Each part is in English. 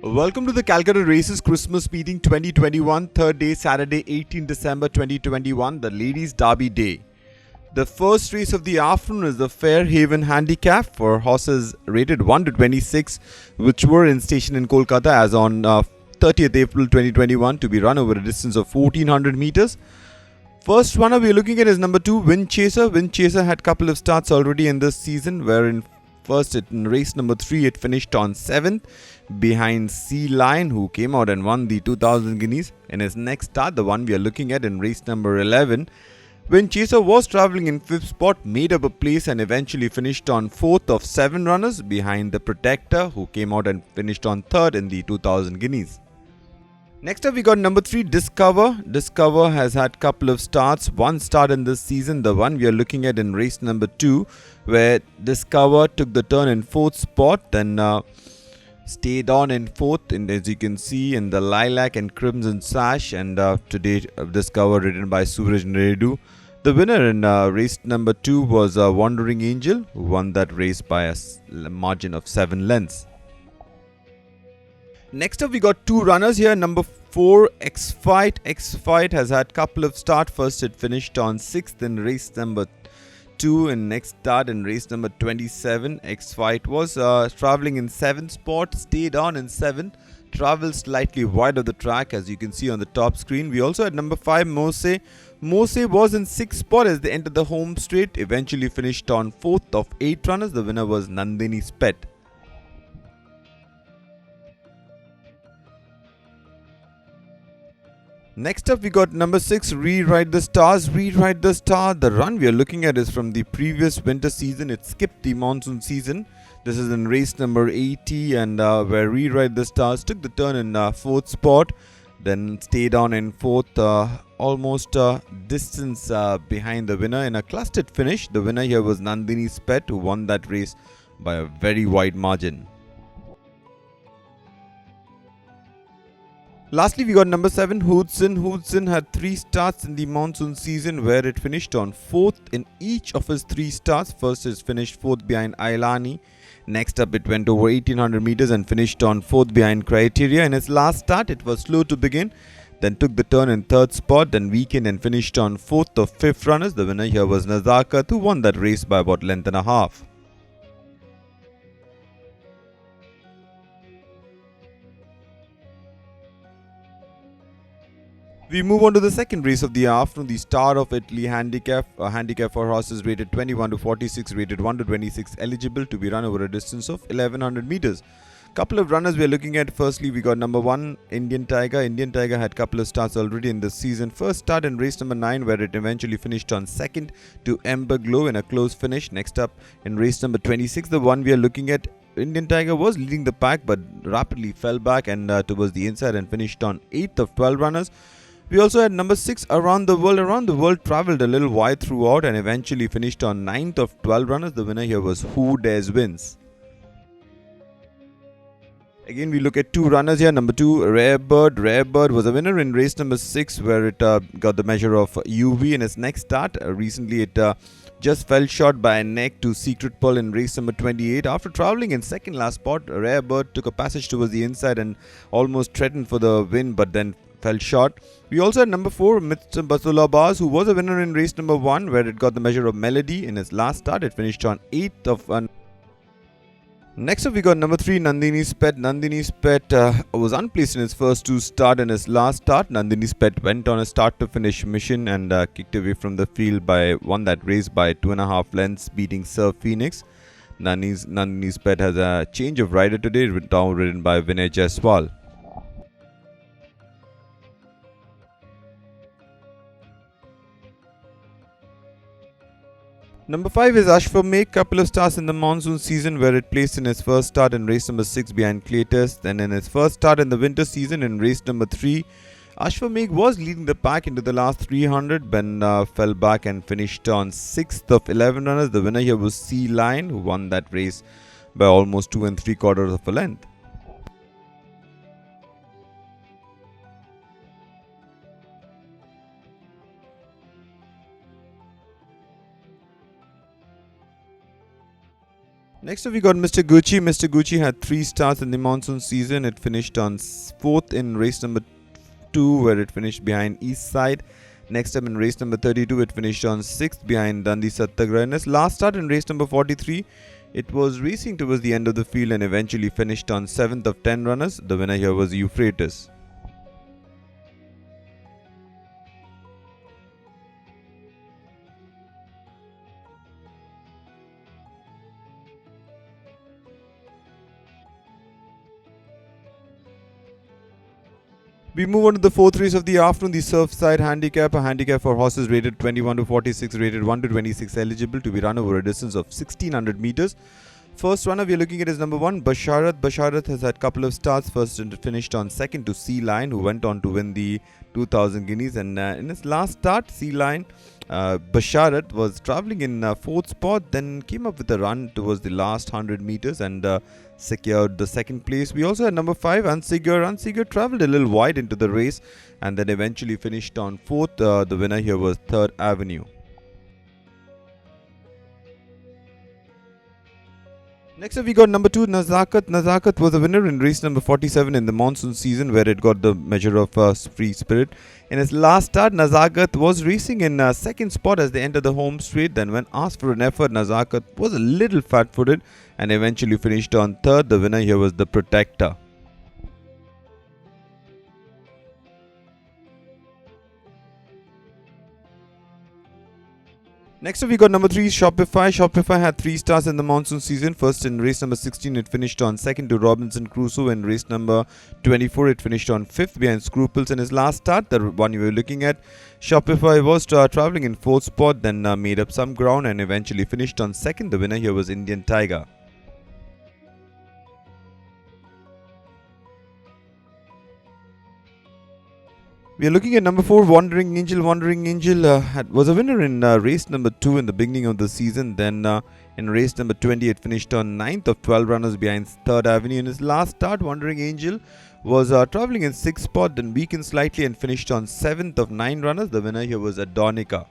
Welcome to the Calcutta Races Christmas Meeting 2021, third day, Saturday, 18 December 2021, the Ladies Derby Day. The first race of the afternoon is the Fairhaven Handicap for horses rated 1 to 26, which were in station in Kolkata as on 30th April 2021 to be run over a distance of 1400 meters. First runner we are looking at is number 2, Wind Chaser. Wind Chaser had a couple of starts already in this season, wherein first in race number 3 it finished on 7th behind Sea Lion, who came out and won the 2000 guineas. In his next start, the one we are looking at in race number 11, Wind Chaser was travelling in 5th spot, made up a place and eventually finished on 4th of 7 runners behind the Protector, who came out and finished on 3rd in the 2000 guineas. Next up we got number 3, Discover. Discover has had couple of starts. One start in this season, the one we are looking at in race number 2, where Discover took the turn in 4th spot, then stayed on in 4th, and as you can see in the Lilac and Crimson Sash, and today Discover ridden by Suraj Naidu. The winner in race number 2 was Wandering Angel, who won that race by a margin of 7 lengths. Next up we got two runners here. Number 4, X-Fight. X-Fight has had couple of start. First it finished on 6th in race number 2, and next start in race number 27. X-Fight was travelling in 7th spot, stayed on in 7th, travelled slightly wide of the track as you can see on the top screen. We also had number 5, Mose. Mose was in 6th spot as they entered the home straight, eventually finished on 4th of 8 runners. The winner was Nandini's Pet. Next up we got number 6, Rewrite the Stars. Rewrite the Star. The run we are looking at is from the previous winter season. It skipped the monsoon season. This is in race number 80, and where Rewrite the Stars took the turn in 4th spot, then stayed on in 4th, almost distance behind the winner in a clustered finish. The winner here was Nandini's Pet, who won that race by a very wide margin. Lastly, we got number 7, Hoodson. Hoodson had 3 starts in the monsoon season, where it finished on 4th in each of his 3 starts. First it finished 4th behind Ailani. Next up it went over 1800 meters and finished on 4th behind Criteria. In its last start it was slow to begin, then took the turn in 3rd spot, then weakened and finished on 4th of 5th runners. The winner here was Nazakat, who won that race by about length and a half. We move on to the second race of the afternoon, the Star of Italy Handicap. A handicap for horses rated 21 to 46, rated 1 to 26, eligible to be run over a distance of 1100 meters. Couple of runners we are looking at. Firstly, we got number 1, Indian Tiger. Indian Tiger had couple of starts already in this season. First start in race number 9, where it eventually finished on 2nd to Ember Glow in a close finish. Next up in race number 26, the one we are looking at, Indian Tiger was leading the pack but rapidly fell back and towards the inside and finished on 8th of 12 runners. We also had number 6, Around the World. Around the World travelled a little wide throughout and eventually finished on 9th of 12 runners. The winner here was Who Dares Wins. Again, we look at two runners here. Number 2, Rare Bird. Rare Bird was a winner in race number 6, where it got the measure of UV in its next start. Recently, it just fell short by a neck to Secret Pearl in race number 28. After travelling in second last spot, Rare Bird took a passage towards the inside and almost threatened for the win, but then fell short. We also had number 4, Mr. Basula Bars, who was a winner in race number 1, where it got the measure of Melody. In its last start, it finished on 8th of 1. Next up, we got number 3, Nandini's Pet. Nandini's Pet was unplaced in his first 2 starts. In his last start, Nandini's Pet went on a start-to-finish mission and kicked away from the field won that race by 2.5 lengths, beating Sir Phoenix. Nandini's Pet has a change of rider today, now ridden by Vinay Jaiswal. Number 5 is Ashwamekh. Couple of starts in the monsoon season, where it placed in its first start in race number 6 behind Cletus. Then in its first start in the winter season in race number 3, Ashwamekh was leading the pack into the last 300, but fell back and finished on 6th of 11 runners. The winner here was Sea Lion, who won that race by almost 2 3/4 of a length. Next up, we got Mr. Gucci. Mr. Gucci had 3 starts in the monsoon season. It finished on fourth in race number 2, where it finished behind East Side. Next up, in race number 32, it finished on 6th behind Dundee Satyagraha. In his last start in race number 43, it was racing towards the end of the field and eventually finished on 7th of 10 runners. The winner here was Euphrates. We move on to the fourth race of the afternoon, the Surfside Handicap. A handicap for horses rated 21 to 46, rated 1 to 26, eligible to be run over a distance of 1600 meters. First runner we are looking at is number 1, Basharat. Basharat has had a couple of starts. First and finished on second to Sea Lion, who went on to win the 2000 Guineas. And in his last start, Sea Lion, Basharat was travelling in fourth spot, then came up with a run towards the last 100 meters and secured the second place. We also had number 5, Unsigur. Unsigur travelled a little wide into the race and then eventually finished on fourth. The winner here was Third Avenue. Next up, we got number 2, Nazakat. Nazakat was a winner in race number 47 in the monsoon season, where it got the measure of free spirit. In his last start, Nazakat was racing in second spot as they entered the home straight. Then, when asked for an effort, Nazakat was a little fat-footed and eventually finished on third. The winner here was the Protector. Next up, we got number 3, Shopify. Shopify had 3 stars in the monsoon season. First, in race number 16, it finished on second to Robinson Crusoe. In race number 24, it finished on fifth behind Scruples. In his last start, the one you were looking at, Shopify was travelling in fourth spot, then made up some ground and eventually finished on second. The winner here was Indian Tiger. We are looking at number 4, Wandering Angel. Wandering Angel was a winner in race number 2 in the beginning of the season. Then in race number 20, it finished on 9th of 12 runners behind Third Avenue. In his last start, Wandering Angel was travelling in 6th spot, then weakened slightly and finished on 7th of 9 runners. The winner here was Adonica.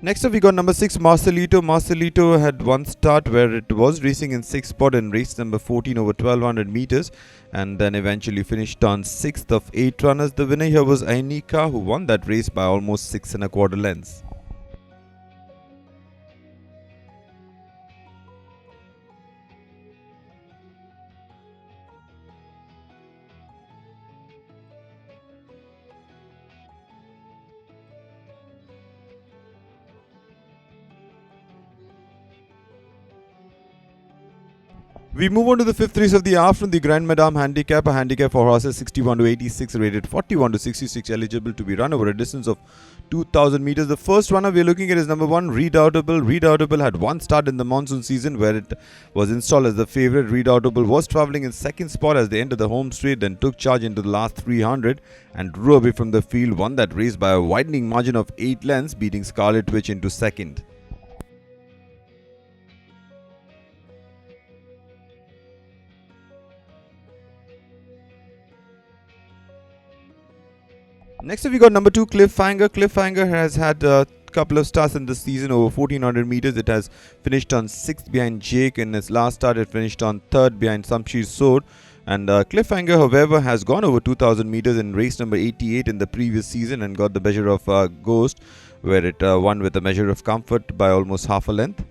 Next up, we got number 6, Marcelito. Marcelito had one start where it was racing in 6th spot in race number 14 over 1200 meters and then eventually finished on 6th of 8 runners. The winner here was Ainika, who won that race by almost 6 1/4 lengths. We move on to the fifth race of the afternoon, the Grand Madame Handicap. A handicap for horses 61 to 86, rated 41 to 66, eligible to be run over a distance of 2000 meters. The first runner we are looking at is number 1, Redoubtable. Redoubtable had one start in the monsoon season where it was installed as the favourite. Redoubtable was travelling in second spot as they entered the home straight, then took charge into the last 300 and drew away from the field. Won that race by a widening margin of 8 lengths, beating Scarlet Witch into second. Next up, we got number 2, Cliffhanger. Cliffhanger has had a couple of starts in this season over 1400 meters. It has finished on 6th behind Jake. In its last start, it finished on 3rd behind Samshir Sword. And Cliffhanger, however, has gone over 2000 meters in race number 88 in the previous season and got the measure of Ghost, where it won with a measure of comfort by almost half a length.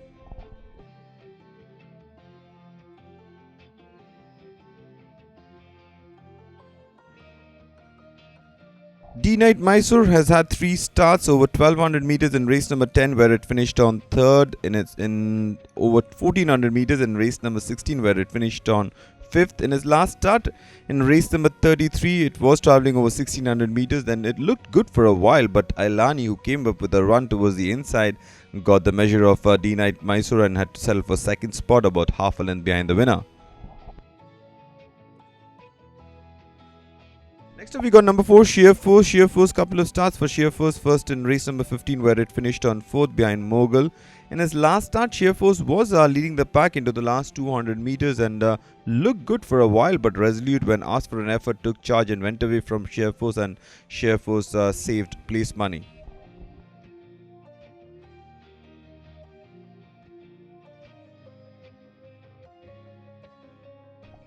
D-Night Mysore has had 3 starts over 1200 meters in race number 10, where it finished on 3rd in over 1400 meters in race number 16, where it finished on 5th. In his last start in race number 33, it was travelling over 1600 meters. Then it looked good for a while, but Ailani, who came up with a run towards the inside, got the measure of D-Night Mysore and had to settle for second spot, about half a length behind the winner. Next up, we got number 4, Sheer Force. Sheer Force, couple of starts for Sheer Force. First in race number 15, where it finished on 4th behind Mogul. In his last start, Sheer Force was leading the pack into the last 200 meters and looked good for a while, but Resolute, when asked for an effort, took charge and went away from Sheer Force, and Sheer Force saved place money.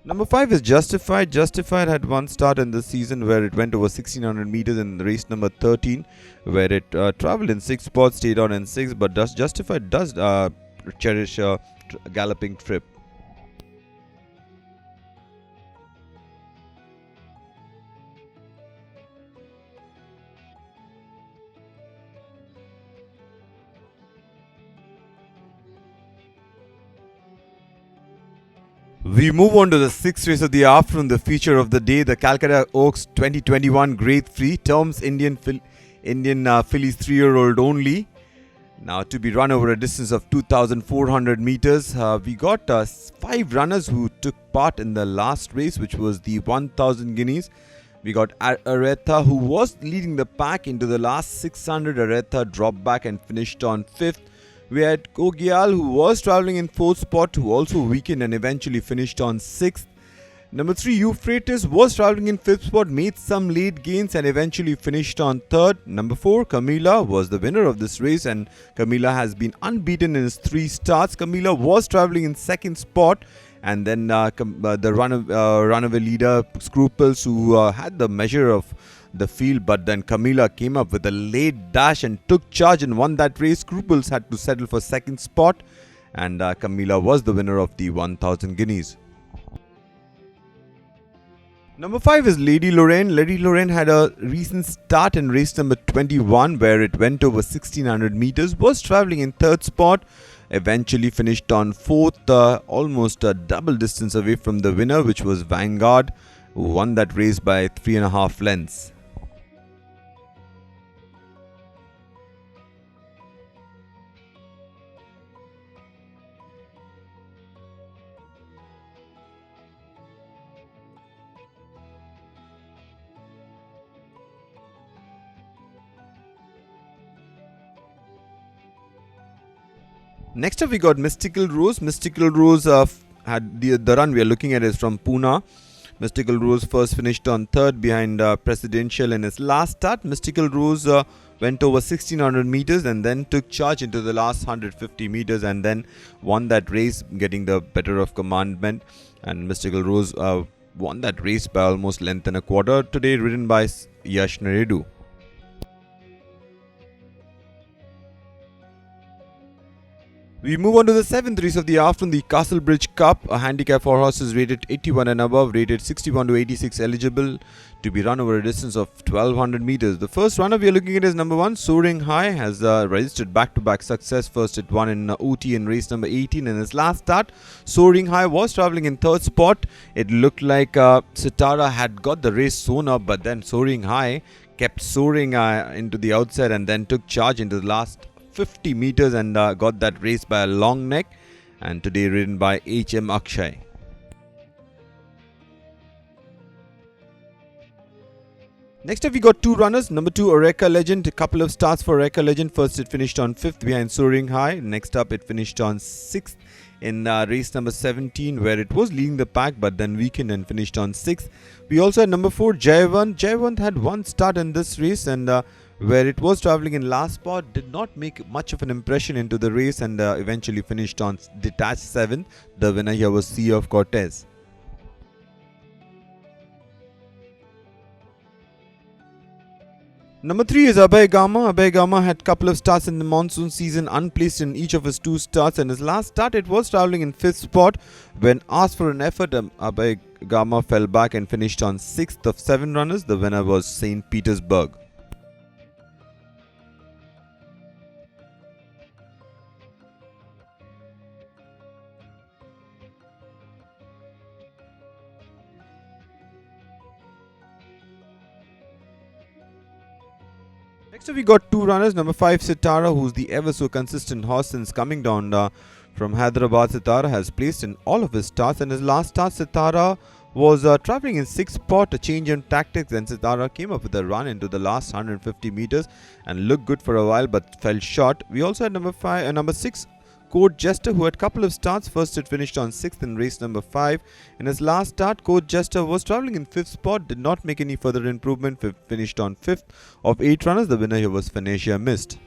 Number 5 is Justified. Justified had one start in this season where it went over 1600 meters in race number 13, where it traveled in 6 spots, stayed on in 6, but Justified does cherish a galloping trip. We move on to the 6th race of the afternoon, the feature of the day, the Calcutta Oaks 2021 Grade 3 Terms Indian Fillies 3-year-old only. Now to be run over a distance of 2,400 meters. We got 5 runners who took part in the last race, which was the 1,000 guineas. We got Aretha, who was leading the pack into the last 600. Aretha dropped back and finished on 5th. We had Kogial, who was travelling in 4th spot, who also weakened and eventually finished on 6th. Number 3, Euphrates, was travelling in 5th spot, made some late gains and eventually finished on 3rd. Number 4, Camila, was the winner of this race, and Camila has been unbeaten in his 3 starts. Camila was travelling in 2nd spot, and then the runaway leader, Scruples, who had the measure of the field, but then Camila came up with a late dash and took charge and won that race. Scruples had to settle for 2nd spot, and Camila was the winner of the 1,000 guineas. Number 5 is Lady Lorraine. Lady Lorraine had a recent start in race number 21, where it went over 1600 meters, was travelling in 3rd spot, eventually finished on 4th, almost a double distance away from the winner, which was Vanguard, who won that race by 3.5 lengths. Next up, we got Mystical Rose. Mystical Rose had the run we are looking at is from Pune. Mystical Rose first finished on 3rd behind Presidential in his last start. Mystical Rose went over 1600 meters and then took charge into the last 150 meters and then won that race, getting the better of commandment. And Mystical Rose won that race by almost length and a quarter. Today, ridden by Yash Naredu. We move on to the 7th race of the afternoon, the Castlebridge Cup, a handicap for horses rated 81 and above, rated 61 to 86, eligible to be run over a distance of 1200 meters. The first runner we are looking at is number 1, Soaring High, has registered back-to-back success. First it won in Ooty in race number 18. In his last start, Soaring High was travelling in 3rd spot. It looked like Sitara had got the race sewn up, but then Soaring High kept soaring into the outside and then took charge into the last 50 meters and got that race by a long neck, and today ridden by H.M. Akshay. Next up, we got 2 runners. Number 2, Areca Legend. A couple of starts for Areca Legend. First, it finished on 5th behind Soaring High. Next up, it finished on 6th in race number 17, where it was leading the pack but then weakened and finished on 6th. We also had number 4, Jayavant. Jayavant had one start in this race and where it was travelling in last spot, did not make much of an impression into the race and eventually finished on detached 7th. The winner here was Sea of Cortez. Number 3 is Abhay Gama. Abhay Gama had couple of starts in the monsoon season, unplaced in each of his 2 starts, and his last start it was travelling in 5th spot. When asked for an effort, Abhay Gama fell back and finished on 6th of 7 runners. The winner was St. Petersburg. Next up, we got 2 runners. Number 5, Sitara, who's the ever so consistent horse since coming down from Hyderabad. Sitara has placed in all of his starts, and his last start, Sitara was traveling in 6th spot. A change in tactics, and Sitara came up with a run into the last 150 meters and looked good for a while but fell short. We also had number 6 Court Jester, who had a couple of starts. First it finished on 6th in race number 5. In his last start, Court Jester was travelling in 5th spot, did not make any further improvement, finished on 5th. Of 8 runners, the winner here was Phoenicia Mist.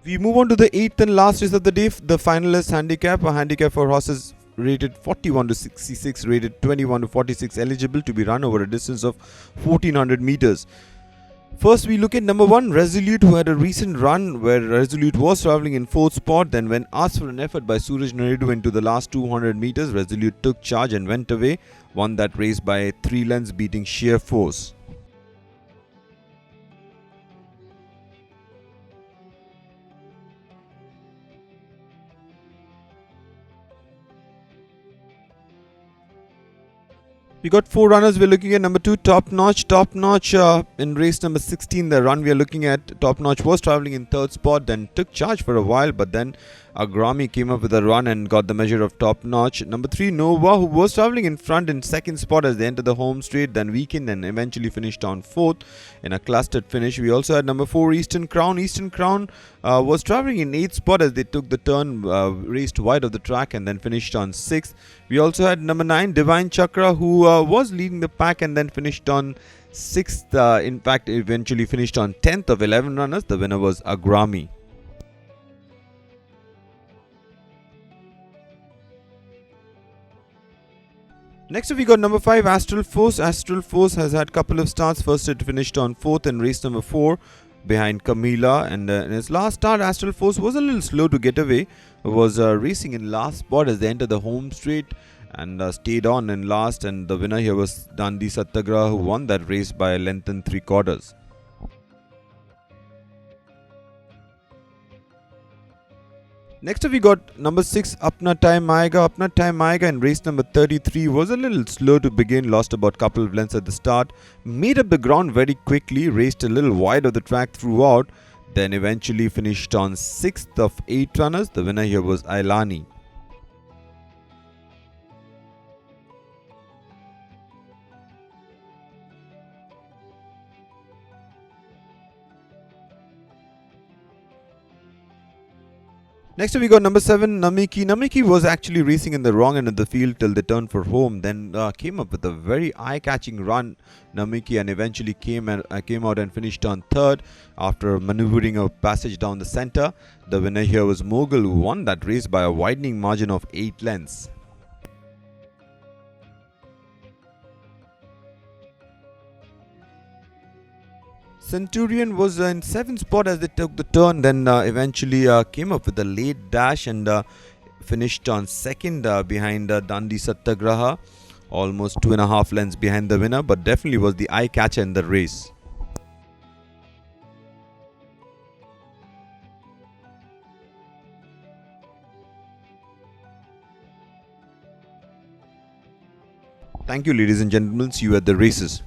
We move on to the 8th and last race of the day, the finalist handicap. A handicap for horses rated 41 to 66, rated 21 to 46, eligible to be run over a distance of 1400 meters. First, we look at number 1, Resolute, who had a recent run where Resolute was travelling in 4th spot. Then, when asked for an effort by Suraj Naidu into the last 200 meters, Resolute took charge and went away, won that race by 3 lengths, beating Sheer Force. We got 4 runners. We're looking at number 2, Top Notch. Top Notch in race number 16, the run we are looking at, Top Notch was travelling in 3rd spot, then took charge for a while, but then Agrami came up with a run and got the measure of Top Notch. Number 3, Nova, who was travelling in front in 2nd spot as they entered the home straight, then weakened and eventually finished on 4th in a clustered finish. We also had number 4, Eastern Crown. Eastern Crown was travelling in 8th spot as they took the turn, raced wide of the track and then finished on 6th. We also had number 9, Divine Chakra, who was leading the pack and then finished on 6th. In fact, eventually finished on 10th of 11 runners. The winner was Agrami. Next up, we got number 5, Astral Force. Astral Force has had a couple of starts. First, it finished on 4th in race number 4 behind Camila, and in his last start, Astral Force was a little slow to get away. Was racing in last spot as they entered the home straight and stayed on in last, and the winner here was Dandi Satyagraha, who won that race by a length and 3/4. Next up, we got number 6, Apna Time Aayega. Apna Time Aayega in race number 33 was a little slow to begin, lost about a couple of lengths at the start, made up the ground very quickly, raced a little wide of the track throughout, then eventually finished on 6th of 8 runners. The winner here was Ailani. Next up, we got number 7, Namiki. Namiki was actually racing in the wrong end of the field till they turned for home. Then came up with a very eye-catching run, Namiki, and eventually came out and finished on 3rd after maneuvering a passage down the center. The winner here was Mogul, who won that race by a widening margin of 8 lengths. Centurion was in 7th spot as they took the turn, then eventually came up with a late dash and finished on 2nd behind Dandi Satyagraha, almost 2.5 lengths behind the winner, but definitely was the eye catcher in the race. Thank you, ladies and gentlemen. See you at the races.